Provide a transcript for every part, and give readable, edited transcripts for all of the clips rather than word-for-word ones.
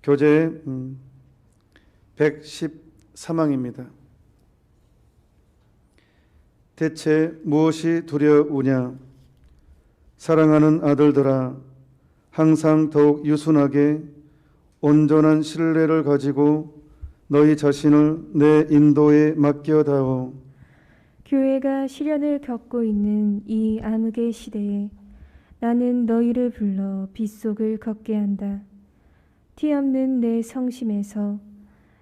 교재 113항입니다. 대체 무엇이 두려우냐? 사랑하는 아들들아, 항상 더욱 유순하게 온전한 신뢰를 가지고 너희 자신을 내 인도에 맡겨다오. 교회가 시련을 겪고 있는 이 암흑의 시대에 나는 너희를 불러 빗속을 걷게 한다. 티 없는 내 성심에서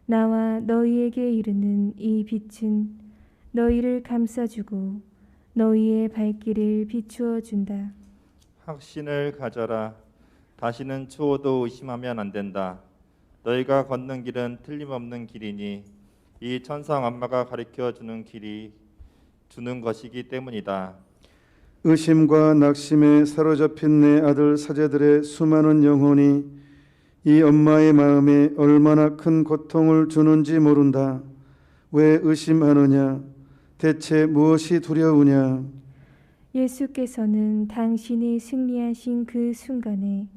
나와 너희에게 이르는 이 빛은 너희를 감싸주고 너희의 발길을 비추어 준다. 확신을 가져라. 다시는 추호도 의심하면 안 된다. 너희가 걷는 길은 틀림없는 길이니 이 천상 엄마가 가르쳐 주는 길이 주는 것이기 때문이다. 의심과 낙심에 사로잡힌 내 아들 사제들의 수많은 영혼이 이 엄마의 마음에 얼마나 큰 고통을 주는지 모른다. 왜 의심하느냐? 대체 무엇이 두려우냐? 예수께서는 당신이 승리하신 그 순간에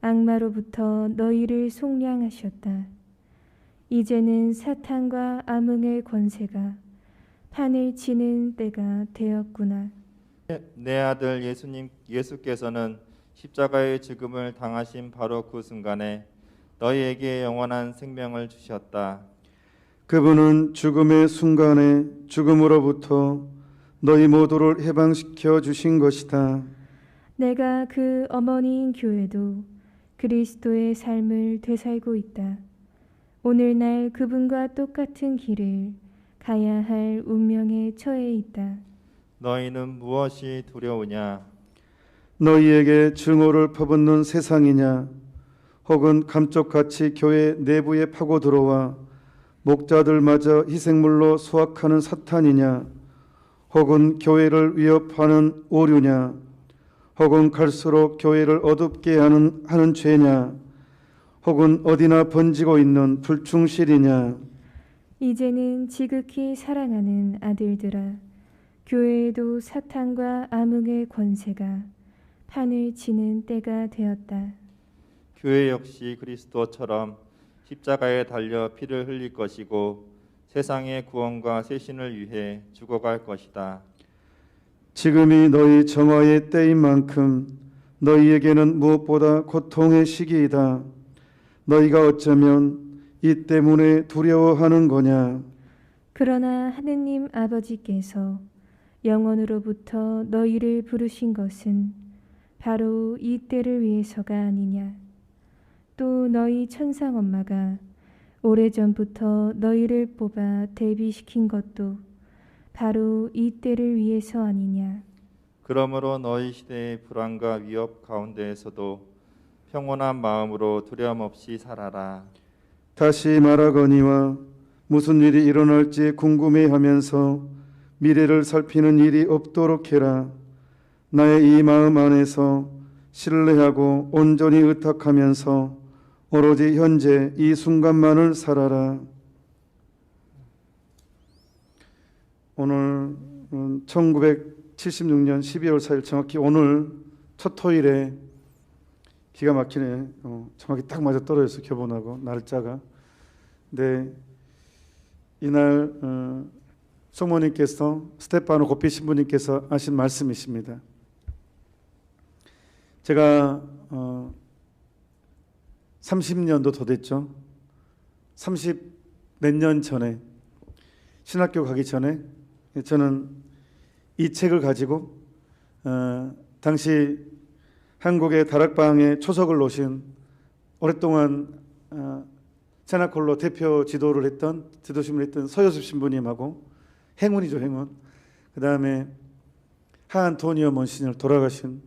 악마로부터 너희를 속량하셨다. 이제는 사탄과 암흑의 권세가 판을 치는 때가 되었구나. 내 아들 예수께서는 십자가의 죽음을 당하신 바로 그 순간에 너희에게 영원한 생명을 주셨다. 그분은 죽음의 순간에 죽음으로부터 너희 모두를 해방시켜 주신 것이다. 내가 그 어머니인 교회도 그리스도의 삶을 되살고 있다. 오늘날 그분과 똑같은 길을 가야 할 운명에 처해 있다. 너희는 무엇이 두려우냐? 너희에게 증오를 퍼붓는 세상이냐? 혹은 감쪽같이 교회 내부에 파고 들어와 목자들마저 희생물로 수확하는 사탄이냐? 혹은 교회를 위협하는 오류냐? 혹은 갈수록 교회를 어둡게 하는 죄냐? 혹은 어디나 번지고 있는 불충실이냐? 이제는 지극히 사랑하는 아들들아, 교회에도 사탄과 암흑의 권세가 판을 치는 때가 되었다. 교회 역시 그리스도처럼 십자가에 달려 피를 흘릴 것이고 세상의 구원과 세신을 위해 죽어갈 것이다. 지금이 너희 정화의 때인 만큼 너희에게는 무엇보다 고통의 시기이다. 너희가 어쩌면 이 때문에 두려워하는 거냐? 그러나 하느님 아버지께서 영원으로부터 너희를 부르신 것은 바로 이 때를 위해서가 아니냐. 또 너희 천상 엄마가 오래전부터 너희를 뽑아 대비시킨 것도 바로 이 때를 위해서 아니냐. 그러므로 너희 시대의 불안과 위협 가운데에서도 평온한 마음으로 두려움 없이 살아라. 다시 말하거니와 무슨 일이 일어날지 궁금해하면서 미래를 살피는 일이 없도록 해라. 나의 이 마음 안에서 신뢰하고 온전히 의탁하면서 오로지 현재 이 순간만을 살아라. 오늘 1976년 12월 4일 정확히 오늘 첫 토요일에 기가 막히네. 정확히 딱 맞아 떨어졌어. 교본하고 날짜가. 근데 이날 성모님께서 스테파노 고피 신부님께서 하신 말씀이십니다. 제가 30년도 더 됐죠. 30 몇 년 전에 신학교 가기 전에 저는 이 책을 가지고 당시 한국의 다락방에 초석을 놓으신 오랫동안 세나콜로 대표 지도심을 했던 서효섭 신부님하고 행운이죠, 행운. 그 다음에 하안토니오 monsignor 돌아가신,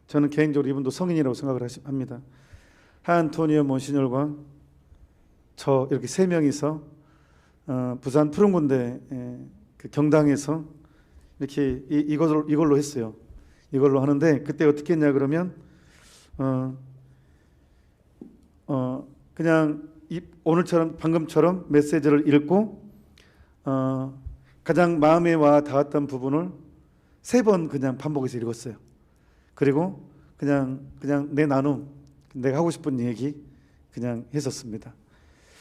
저는 개인적으로 이분도 성인이라고 생각을 합니다. 하안토니오 monsignор과 저 이렇게 세 명이서 부산 푸른군대 그 경당에서 이렇게 이걸로 했어요. 이걸로 하는데 그때 어떻게 했냐 그러면 그냥 오늘처럼 방금처럼 메시지를 읽고 가장 마음에 와 닿았던 부분을 3번 그냥 반복해서 읽었어요. 그리고 그냥 내 나눔, 내가 하고 싶은 얘기 그냥 했었습니다.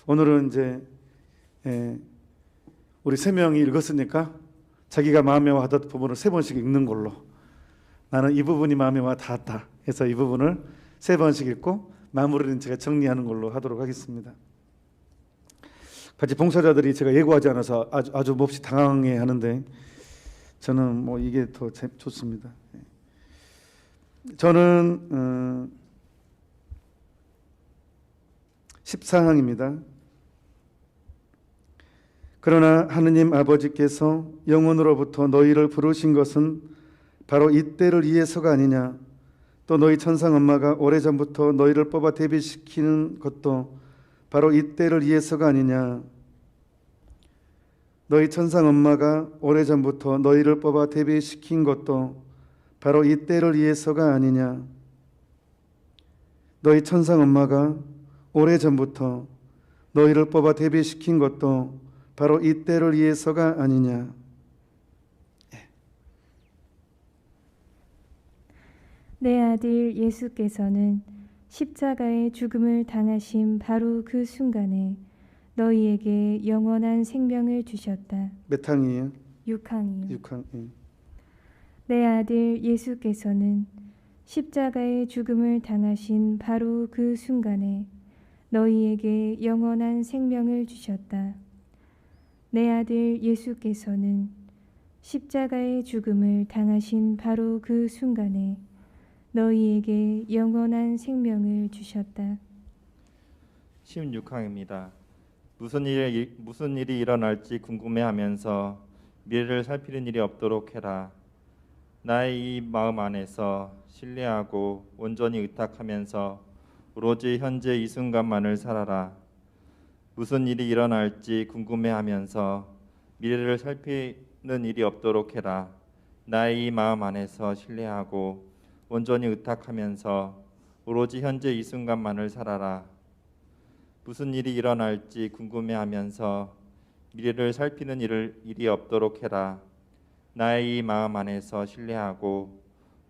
오늘은 이제 우리 3명이 읽었으니까 자기가 마음에 와닿던 부분을 3번씩 읽는 걸로, 나는 이 부분이 마음에 와 닿았다 해서 이 부분을 3번씩 읽고 마무리는 제가 정리하는 걸로 하도록 하겠습니다. 같이 봉사자들이 제가 예고하지 않아서 아주 몹시 당황해 하는데 저는 뭐 이게 더 좋습니다. 저는 14항입니다. 그러나 하느님 아버지께서 영원으로부터 너희를 부르신 것은 바로 이때를 위해서가 아니냐. 또 너희 천상 엄마가 오래전부터 너희를 뽑아 대비시키는 것도 바로 이때를 위해서가 아니냐. 너희 천상 엄마가 오래전부터 너희를 뽑아 대비시킨 것도 바로 이때를 위해서가 아니냐. 너희 천상 엄마가 오래전부터 너희를 뽑아 대비시킨 것도 바로 이때를 위해서가 아니냐. 내 아들 예수께서는 십자가의 죽음을 당하신 바로 그 순간에 너희에게 영원한 생명을 주셨다. 몇 항이에요? 6항이요. 6항. 내 아들 예수께서는 십자가의 죽음을 당하신 바로 그 순간에 너희에게 영원한 생명을 주셨다. 내 아들 예수께서는 십자가의 죽음을 당하신 바로 그 순간에 너희에게 영원한 생명을 주셨다. 16항입니다. 무슨 일이 일어날지 궁금해하면서 미래를 살피는 일이 없도록 해라. 나의 이 마음 안에서 신뢰하고 온전히 의탁하면서 오로지 현재 이 순간만을 살아라. 무슨 일이 일어날지 궁금해하면서 미래를 살피는 일이 없도록 해라. 나의 이 마음 안에서 신뢰하고 온전히 의탁하면서 오로지 현재 이 순간만을 살아라. 무슨 일이 일어날지 궁금해하면서 미래를 살피는 일이 없도록 해라. 나의 이 마음 안에서 신뢰하고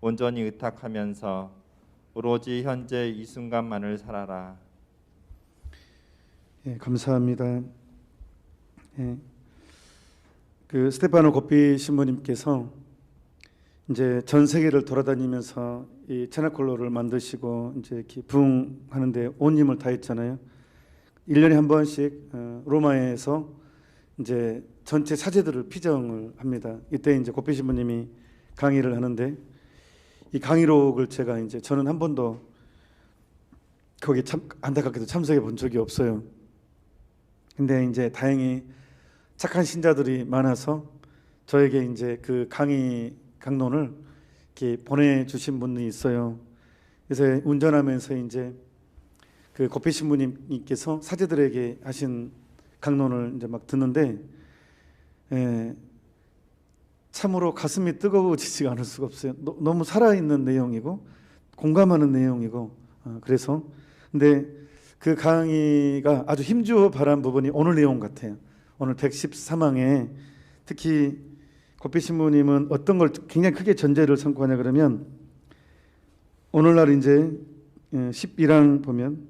온전히 의탁하면서 오로지 현재 이 순간만을 살아라. 예, 감사합니다. 예, 그 스테파노 고피 신부님께서 이제 전 세계를 돌아다니면서 이 체나콜로를 만드시고 이제 이렇게 부흥하는데 온 힘을 다했잖아요. 1년에 한 번씩 로마에서 이제 전체 사제들을 피정을 합니다. 이때 이제 고피 신부님이 강의를 하는데 이 강의록을 제가 이제 저는 한 번도 거기 안타깝게도 참석해 본 적이 없어요. 근데 이제 다행히 착한 신자들이 많아서 저에게 이제 그 강론을 이렇게 보내주신 분이 있어요. 그래서 운전하면서 이제 그 고피 신부님께서 사제들에게 하신 강론을 이제 막 듣는데 참으로 가슴이 뜨거워지지가 않을 수가 없어요. 너무 살아있는 내용이고 공감하는 내용이고 그래서 근데 그 강의가 아주 힘주어 바란 부분이 오늘 내용 같아요. 오늘 113항에 특히 고피 신부님은 어떤 걸 굉장히 크게 전제를 삼고 하냐 그러면 오늘날 이제 11항 보면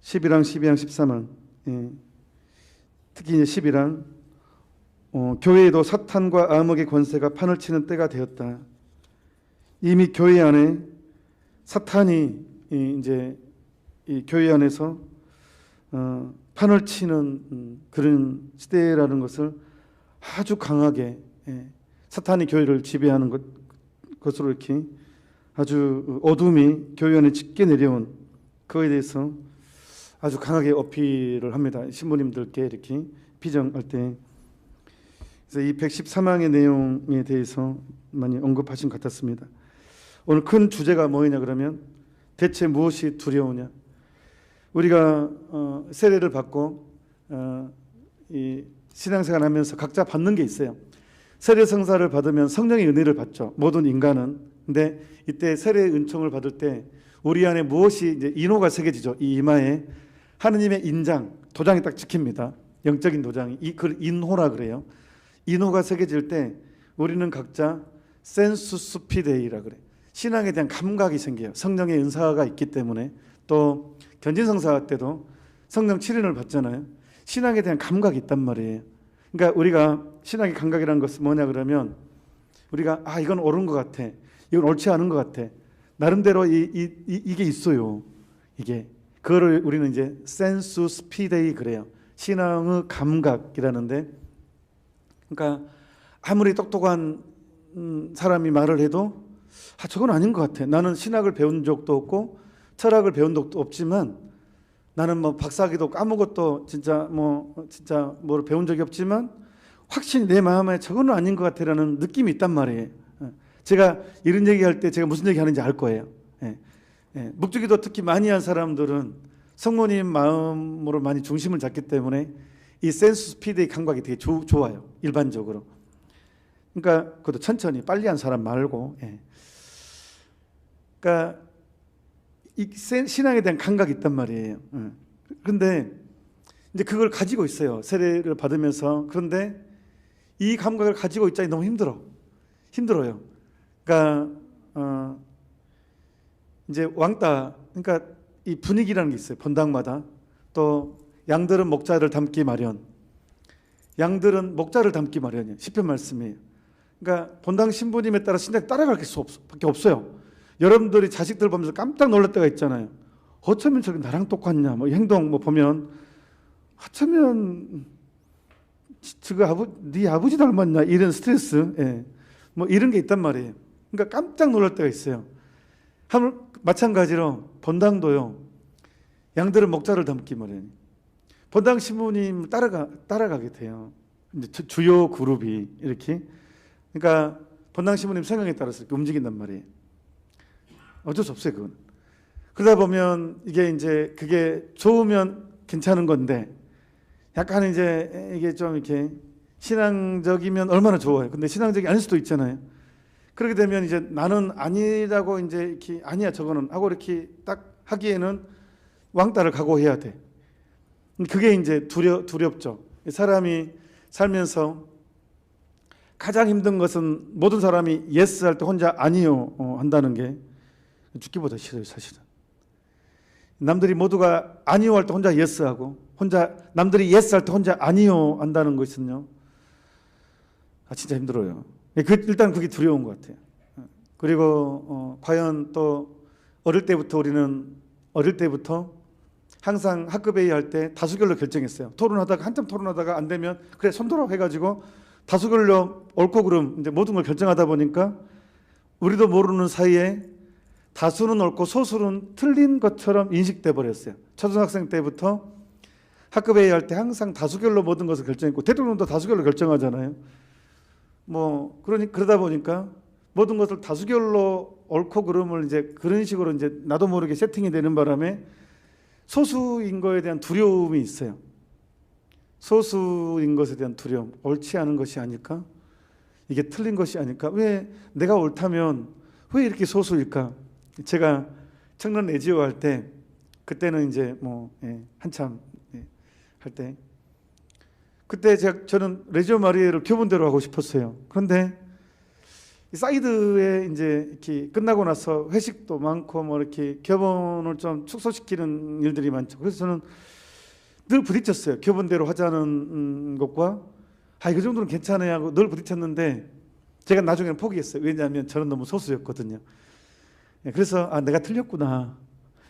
11항, 12항, 13항 특히 이제 11항 교회에도 사탄과 암흑의 권세가 판을 치는 때가 되었다. 이미 교회 안에 사탄이 이제 이 교회 안에서 판을 치는 그런 시대라는 것을 아주 강하게 사탄이 교회를 지배하는 것으로 이렇게 아주 어둠이 교회 안에 짙게 내려온 그거에 대해서 아주 강하게 어필을 합니다. 신부님들께 이렇게 피정할 때. 그래서 이 113항의 내용에 대해서 많이 언급하신 것 같았습니다. 오늘 큰 주제가 뭐냐 그러면 대체 무엇이 두려우냐. 우리가 세례를 받고 이 신앙생활하면서 각자 받는 게 있어요. 세례 성사를 받으면 성령의 은혜를 받죠. 모든 인간은. 근데 이때 세례 은총을 받을 때 우리 안에 무엇이 이제 인호가 새겨지죠. 이 이마에 하느님의 인장, 도장이 딱 찍힙니다. 영적인 도장이 그 인호라 그래요. 인호가 새겨질 때 우리는 각자 센수스 피데이라 그래. 신앙에 대한 감각이 생겨요. 성령의 은사가 있기 때문에 또 견진성사 때도 성령 칠인을 받잖아요. 신앙에 대한 감각이 있단 말이에요. 그러니까 우리가 신앙의 감각이라는 것은 뭐냐 그러면 우리가 이건 옳은 것 같아, 이건 옳지 않은 것 같아, 나름대로 이게 있어요. 이게 그거를 우리는 이제 센수스 피데이 그래요. 신앙의 감각이라는데, 그러니까 아무리 똑똑한 사람이 말을 해도 저건 아닌 것 같아. 나는 신학을 배운 적도 없고 철학을 배운 적도 없지만, 나는 뭐 박사학위도 아무것도 진짜 뭐 배운 적이 없지만 확실히 내 마음에 저거는 아닌 것 같아라는 느낌이 있단 말이에요. 제가 이런 얘기할 때 제가 무슨 얘기하는지 알 거예요. 묵주기도 특히 많이 한 사람들은 성모님 마음으로 많이 중심을 잡기 때문에 이 센스 스피드의 감각이 되게 좋아요. 일반적으로. 그러니까 그것도 천천히, 빨리 한 사람 말고. 그러니까 이 신앙에 대한 감각이 있단 말이에요. 그런데 이제 그걸 가지고 있어요. 세례를 받으면서. 그런데 이 감각을 가지고 있자니 너무 힘들어요. 그러니까 이제 왕따, 그러니까 이 분위기라는 게 있어요. 본당마다. 또 양들은 목자를 닮기 마련. 양들은 목자를 닮기 마련이에요. 시편 말씀이에요. 그러니까 본당 신부님에 따라 신장 따라갈 수밖에 없어요. 여러분들이 자식들 보면서 깜짝 놀랄 때가 있잖아요. 어쩌면 저게 나랑 똑같냐, 뭐 행동 뭐 보면 어쩌면 저거 네 아버지 닮았냐, 이런 스트레스, 뭐 이런 게 있단 말이에요. 그러니까 깜짝 놀랄 때가 있어요. 마찬가지로 본당도요. 양들은 목자를 닮기 마련. 본당 신부님 따라가게 돼요. 이제 주요 그룹이 이렇게. 그러니까 본당 신부님 생각에 따라서 이렇게 움직인단 말이에요. 어쩔 수 없어요, 그건. 그러다 보면 이게 이제 그게 좋으면 괜찮은 건데, 약간 이제 이게 좀 이렇게 신앙적이면 얼마나 좋아요. 근데 신앙적이 아닐 수도 있잖아요. 그렇게 되면 이제 나는 아니라고 이제 이렇게 아니야 저거는 하고 이렇게 딱 하기에는 왕따를 각오해야 돼. 그게 이제 두렵죠. 사람이 살면서 가장 힘든 것은 모든 사람이 예스 할 때 혼자 아니요 한다는 게 죽기보다 싫어요, 사실은. 남들이 모두가 아니요 할 때 혼자 예스 하고, 남들이 예스 할 때 혼자 아니요 한다는 것은요, 진짜 힘들어요. 일단 그게 두려운 것 같아요. 그리고 과연 또 어릴 때부터 항상 학급회의 할 때 다수결로 결정했어요. 한참 토론하다가 안 되면 그래 손들어 해가지고 다수결로 옳고 그름 이제 모든 걸 결정하다 보니까 우리도 모르는 사이에 다수는 옳고 소수는 틀린 것처럼 인식돼 버렸어요. 초등학생 때부터 학급회의 할 때 항상 다수결로 모든 것을 결정했고, 대통령도 다수결로 결정하잖아요. 뭐 그러다 보니까 모든 것을 다수결로 옳고 그름을 이제 그런 식으로 이제 나도 모르게 세팅이 되는 바람에 소수인 거에 대한 두려움이 있어요. 소수인 것에 대한 두려움. 옳지 않은 것이 아닐까? 이게 틀린 것이 아닐까? 왜 내가 옳다면 왜 이렇게 소수일까? 제가 청년 레지오 할 때, 그때는 이제 한참 할 때, 그때 저는 레지오 마리에를 교본대로 하고 싶었어요. 그런데 사이드에 이제 이렇게 끝나고 나서 회식도 많고 뭐 이렇게 교본을 좀 축소시키는 일들이 많죠. 그래서 저는 늘 부딪혔어요. 교본대로 하자는 것과 이 정도는 괜찮아야 하고 늘 부딪혔는데, 제가 나중에는 포기했어요. 왜냐하면 저는 너무 소수였거든요. 그래서 내가 틀렸구나.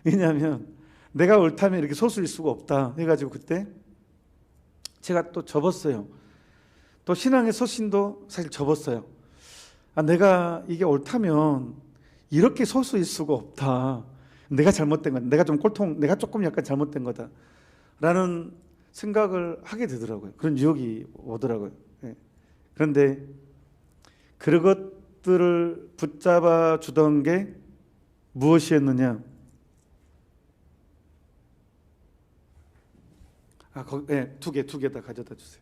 왜냐하면 내가 옳다면 이렇게 소수일 수가 없다 해가지고 그때 제가 또 접었어요. 또 신앙의 소신도 사실 접었어요. 내가 이게 옳다면 이렇게 소수일 수가 없다. 내가 잘못된 거다. 내가 조금 약간 잘못된 거다. 라는 생각을 하게 되더라고요. 그런 유혹이 오더라고요. 그런데 그것들을 붙잡아 주던 게 무엇이었느냐? 두 개 다 가져다 주세요.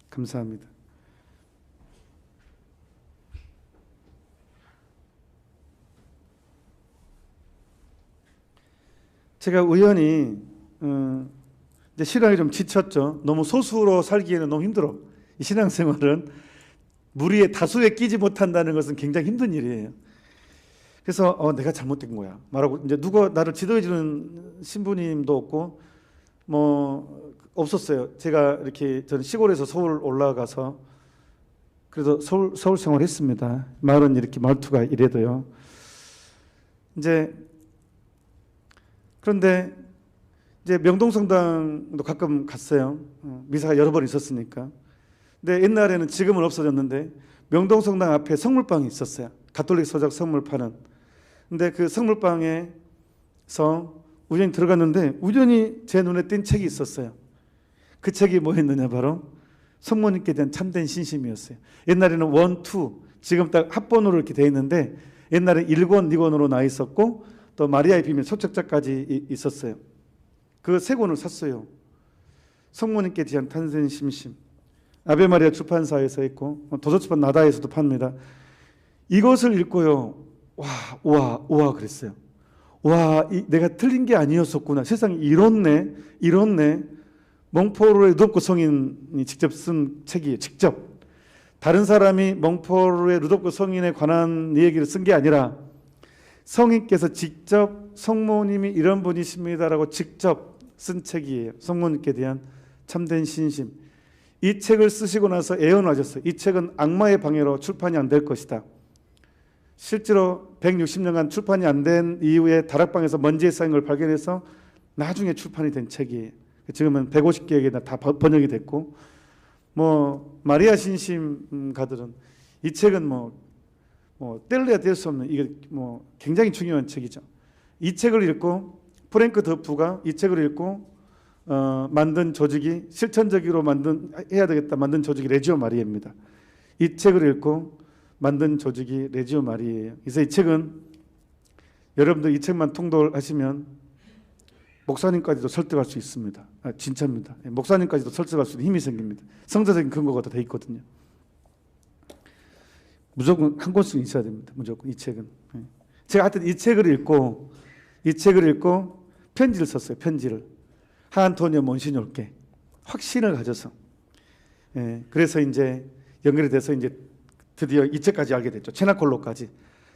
감사합니다. 제가 우연히 이제 신앙이 좀 지쳤죠. 너무 소수로 살기에는 너무 힘들어. 이 신앙생활은 무리의 다수에 끼지 못한다는 것은 굉장히 힘든 일이에요. 그래서 내가 잘못된 거야 말하고 이제 누가 나를 지도해 주는 신부님도 없고 뭐 없었어요. 제가 이렇게 저는 시골에서 서울 올라가서 그래도 서울 생활했습니다. 말은 이렇게 말투가 이래도요. 이제 그런데 이제 명동성당도 가끔 갔어요. 미사가 여러 번 있었으니까. 근데 옛날에는 지금은 없어졌는데 명동성당 앞에 성물방이 있었어요. 가톨릭 서적 성물 파는. 근데 그 성물방에서 우연히 들어갔는데 우연히 제 눈에 띈 책이 있었어요. 그 책이 뭐였느냐 바로 성모님께 대한 참된 신심이었어요. 옛날에는 1, 2 지금 딱 합본으로 이렇게 돼 있는데 옛날에 1권, 2권으로 나 있었고 또 마리아의 비밀 소책자까지 있었어요. 그 세 권을 샀어요. 성모님께 대한 탄생 심심. 아베마리아 출판사에서 있고 도서출판 나다에서도 팝니다. 이것을 읽고요. 와 그랬어요. 내가 틀린 게 아니었었구나. 세상에 이렇네. 몽포르의 루도비코 성인이 직접 쓴 책이에요. 직접. 다른 사람이 몽포르의 루도비코 성인에 관한 얘기를 쓴 게 아니라 성인께서 직접 성모님이 이런 분이십니다라고 직접 쓴 책이에요. 성모님께 대한 참된 신심. 이 책을 쓰시고 나서 애언하셨어요. 이 책은 악마의 방해로 출판이 안 될 것이다. 실제로 160년간 출판이 안 된 이후에 다락방에서 먼지에 쌓인 걸 발견해서 나중에 출판이 된 책이에요. 지금은 150개에 개나 다 번역이 됐고, 뭐 마리아 신심가들은 이 책은 뭐 뗄래야 뗄 수 없는 이게 뭐 굉장히 중요한 책이죠. 이 책을 읽고 프랭크 더프가 이 책을 읽고 만든 조직이 실천적으로 해야 되겠다 만든 조직이 레지오 마리아입니다. 이 책을 읽고 만든 조직이 레지오 마리아예요. 그래서 이 책은 여러분들 이 책만 통독하시면 목사님까지도 설득할 수 있습니다. 진짜입니다. 목사님까지도 설득할 수 있는 힘이 생깁니다. 성자적인 근거가 다 돼 있거든요. 무조건 한 권씩 있어야 됩니다. 무조건 이 책은. 제가 하여튼 이 책을 읽고 편지를 썼어요. 편지를 하안토니오 몬시뇨르께 확신을 가져서. 그래서 이제 연결이 돼서 이제 드디어 이 책까지 알게 됐죠. 체나콜로까지.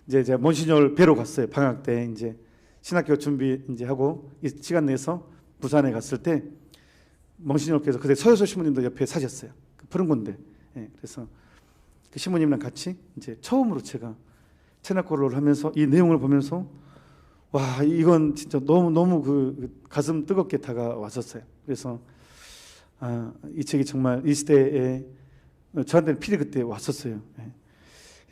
이제 제가 몬시뇨르 뵈러 갔어요. 방학 때 이제 신학교 준비 이제 하고 이 시간 내서 부산에 갔을 때 몽시뇨르께서 그때 서효소 신부님도 옆에 사셨어요. 그 푸른 군데. 그래서 그 신부님이랑 같이 이제 처음으로 제가 체나콜로를 하면서 이 내용을 보면서 와 이건 진짜 너무 그 가슴 뜨겁게 다가왔었어요. 그래서 이 책이 정말 이 시대에 저한테는 필히 그때 왔었어요.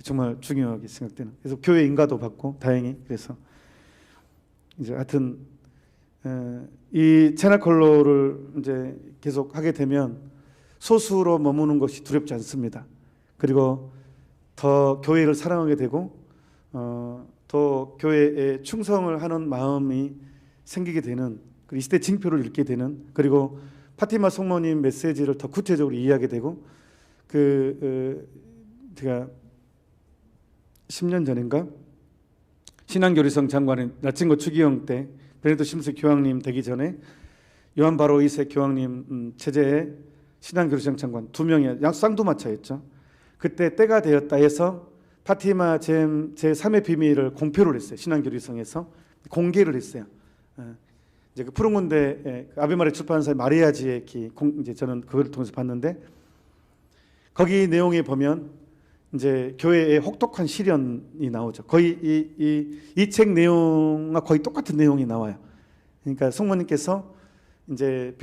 정말 중요하게 생각되는. 그래서 교회 인가도 받고 다행히. 그래서 이제 하여튼 이 체나콜로를 이제 계속 하게 되면 소수로 머무는 것이 두렵지 않습니다. 그리고 더 교회를 사랑하게 되고 더 교회에 충성을 하는 마음이 생기게 되는, 이 시대 징표를 읽게 되는, 그리고 파티마 성모님 메시지를 더 구체적으로 이해하게 되고, 제가 10년 전인가 신앙교리성 장관인 나친구 추기영 때 베네토 심스 교황님 되기 전에 요한 바로 2세 교황님 체제의 신앙교리성 장관 2명이 쌍두마차였죠. 그때 때가 되었다 해서 파티마 제3의 비밀을 공표를 했어요. 신앙교리성에서 공개를 했어요. 이제 그 푸른 군데 아베마리 출판사의 마리아지의 기, 이제 저는 그걸 통해서 봤는데 거기 내용에 보면 이제 교회의 혹독한 시련이 나오죠. 거의 이 책 내용과 거의 똑같은 내용이 나와요. 그러니까 성모님께서 이제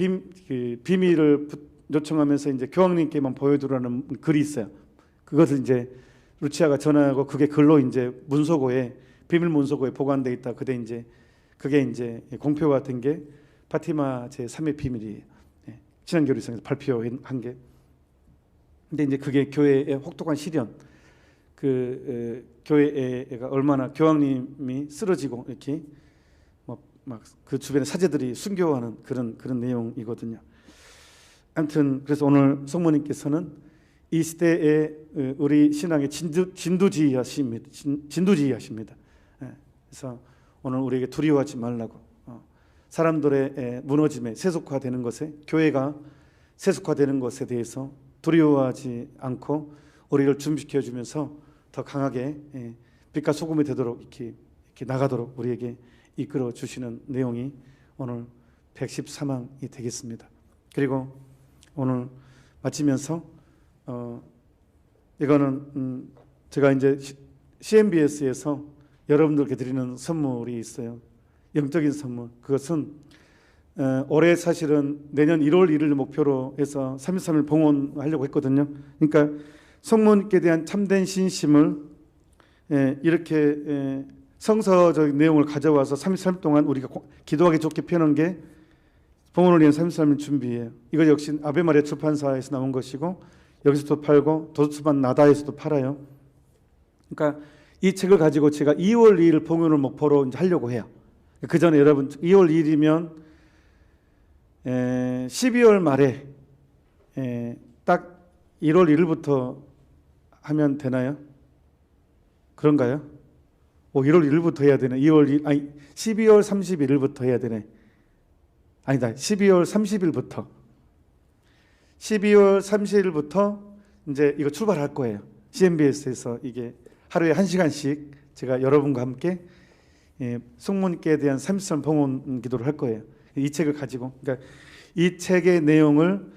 비밀을 요청하면서 이제 교황님께만 보여주라는 글이 있어요. 그것을 이제 루치아가 전하고 그게 글로 이제 문서고에 비밀 문서고에 보관돼 있다. 그때 이제 그게 이제 공표가 된 게 파티마 제 3의 비밀이에요. 신앙교리성에서 발표한 게. 근데 이제 그게 교회의 혹독한 시련, 교회가 얼마나 교황님이 쓰러지고 이렇게 막 그 주변에 사제들이 순교하는 그런 내용이거든요. 아무튼 그래서 오늘 성모님께서는 이 시대에 우리 신앙의 진두지휘하십니다. 그래서 오늘 우리에게 두려워하지 말라고, 사람들의 무너짐에 세속화되는 것에, 교회가 세속화되는 것에 대해서 두려워하지 않고 우리를 준비시켜 주면서 더 강하게 빛과 소금이 되도록 이렇게 나가도록 우리에게 이끌어 주시는 내용이 오늘 114망이 되겠습니다. 그리고 오늘 마치면서 이거는 제가 이제 CMBS에서 여러분들께 드리는 선물이 있어요. 영적인 선물. 그것은 올해 사실은 내년 1월 1일 목표로 해서 33일 봉헌하려고 했거든요. 그러니까 성모님께 대한 참된 신심을 이렇게 성서적인 내용을 가져와서 33일 동안 우리가 기도하기 좋게 펴는 게 봉헌을 위한 33일 준비예요. 이거 역시 아베마리아 출판사에서 나온 것이고 여기서도 팔고 도서출판 나다에서도 팔아요. 그러니까 이 책을 가지고 제가 2월 2일 봉헌을 목표로 이제 하려고 해요. 그 전에 여러분 2월 2일이면 12월 말에 딱 1월 1일부터 하면 되나요? 그런가요? 1월 1일부터 해야 되네. 12월 31일부터 해야 되네. 아니다. 12월 30일부터. 12월 30일부터 이제 이거 출발할 거예요. CMBS에서 이게 하루에 1시간씩 제가 여러분과 함께 성모님께 대한 33 봉헌 기도를 할 거예요. 이 책을 가지고, 그러니까 이 책의 내용을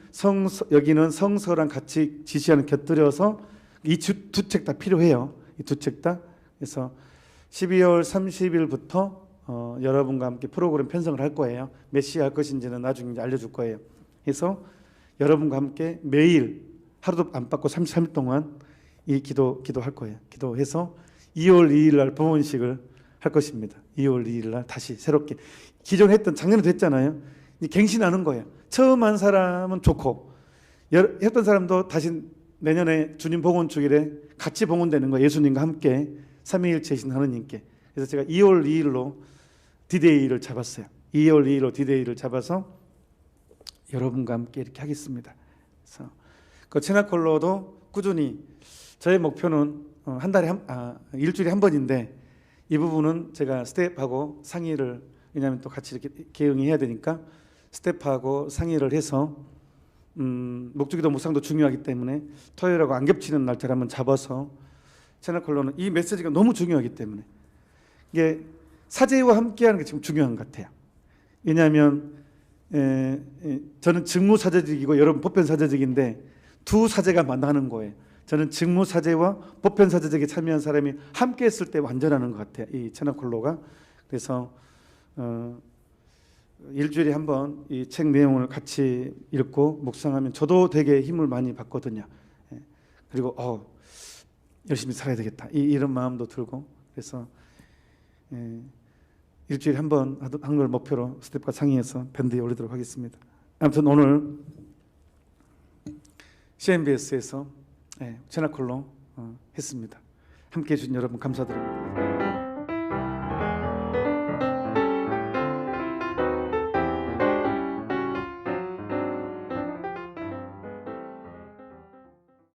여기는 성서랑 같이 지시하는 곁들여서 이 두 책 다 필요해요. 이 두 책 다. 그래서 12월 30일부터 여러분과 함께 프로그램 편성을 할 거예요. 몇 시에 할 것인지는 나중에 이제 알려줄 거예요. 그래서 여러분과 함께 매일 하루도 안 빠고 33일 동안 이 기도할 거예요. 기도해서 2월 2일 날 봉헌식을 할 것입니다. 2월 2일 날 다시 새롭게 기존에 했던 작년에도 했잖아요. 갱신하는 거예요. 처음 한 사람은 좋고 했던 사람도 다시 내년에 주님 봉헌 주일에 같이 봉헌되는 거예요. 예수님과 함께 삼위일체이신 하느님께. 그래서 제가 2월 2일로 디데이를 잡았어요. 2월 2일로 디데이를 잡아서 여러분과 함께 이렇게 하겠습니다. 그래서 그 채나콜로도 꾸준히 저의 목표는 한 달에 일주일에 한 번인데 이 부분은 제가 스태프하고 상의를, 왜냐하면 또 같이 이렇게 개응해야 되니까 스태프하고 상의를 해서 목주기도 묵상도 중요하기 때문에 토요일하고 안 겹치는 날짜를 한번 잡아서 채널콜로는 이 메시지가 너무 중요하기 때문에 이게 사제와 함께하는 게 지금 중요한 것 같아요. 왜냐하면 저는 직무사제직이고 여러분 보편사제직인데 두 사제가 만나는 거예요. 저는 직무사제와 보편사제직에 참여한 사람이 함께 했을 때 완전하는 것 같아요. 이 채널콜로가. 그래서 일주일에 한 번 이 책 내용을 같이 읽고 묵상하면 저도 되게 힘을 많이 받거든요. 그리고 열심히 살아야 되겠다 이런 마음도 들고, 그래서 일주일에 한 번 한 걸 목표로 스텝과 상의해서 밴드에 올리도록 하겠습니다. 아무튼 오늘 CMBS에서 채널콜로 했습니다. 함께해 주신 여러분 감사드립니다.